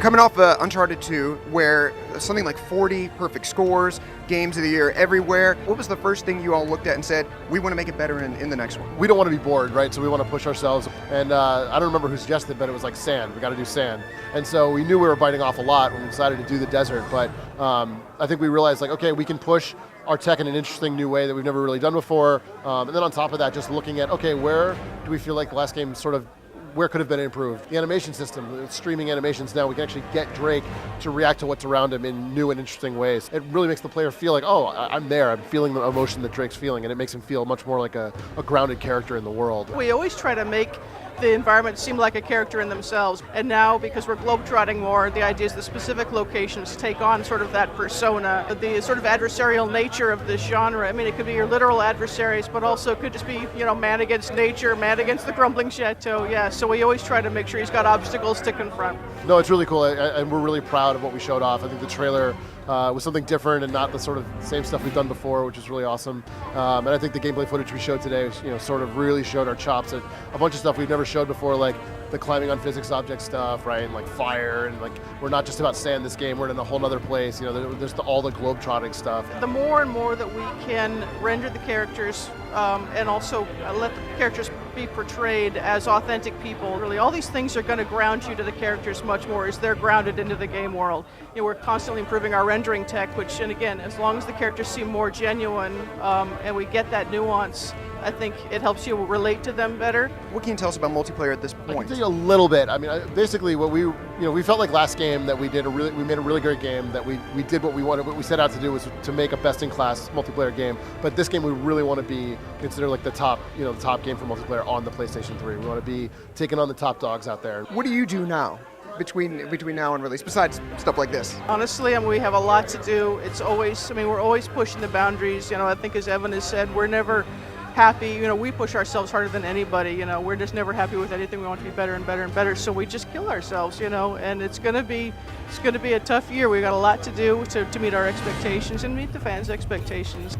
coming off Uncharted 2, where something like 40 perfect scores, games of the year everywhere. What was the first thing you all looked at and said, we want to make it better in the next one? We don't want to be bored, right? So we want to push ourselves. And I don't remember who suggested, but it was like sand. We got to do sand. And so we knew we were biting off a lot when we decided to do the desert. But I think we realized, like, okay, we can push our tech in an interesting new way that we've never really done before. And then on top of that, just looking at, okay, where do we feel like the last game sort of where could have been improved? The animation system, streaming animations now, we can actually get Drake to react to what's around him in new and interesting ways. It really makes the player feel like, oh, I'm there, I'm feeling the emotion that Drake's feeling, and it makes him feel much more like a grounded character in the world. We always try to make the environment seem like a character in themselves. And now, because we're globetrotting more, the idea is the specific locations take on sort of that persona, the sort of adversarial nature of this genre. I mean, it could be your literal adversaries, but also it could just be, you know, man against nature, man against the crumbling chateau. Yeah, so we always try to make sure he's got obstacles to confront. No, it's really cool, and we're really proud of what we showed off. I think the trailer was something different and not the sort of same stuff we've done before, which is really awesome. And I think the gameplay footage we showed today, you know, sort of really showed our chops at a bunch of stuff we've never showed before, like the climbing on physics object stuff, right, and like fire, and like we're not just about sand this game, we're in a whole other place. You know, there's all the globe-trotting stuff. The more and more that we can render the characters and also let the characters be portrayed as authentic people, really all these things are going to ground you to the characters much more as they're grounded into the game world. You know, we're constantly improving our rendering tech, which, and again, as long as the characters seem more genuine and we get that nuance, I think it helps you relate to them better. What can you tell us about multiplayer at this I point? can tell you a little bit. I mean, basically, what we felt like last game that we made a really great game, that we did what we wanted. What we set out to do was to make a best-in-class multiplayer game. But this game, we really want to be considered like the top game for multiplayer on the PlayStation 3. We want to be taking on the top dogs out there. What do you do now? Between now and release, besides stuff like this? Honestly, I mean, we have a lot to do. It's always, I mean, we're always pushing the boundaries. You know, I think as Evan has said, we're never happy. You know, we push ourselves harder than anybody. You know, we're just never happy with anything. We want to be better and better and better. So we just kill ourselves. You know, and it's gonna be a tough year. We got a lot to do to meet our expectations and meet the fans' expectations.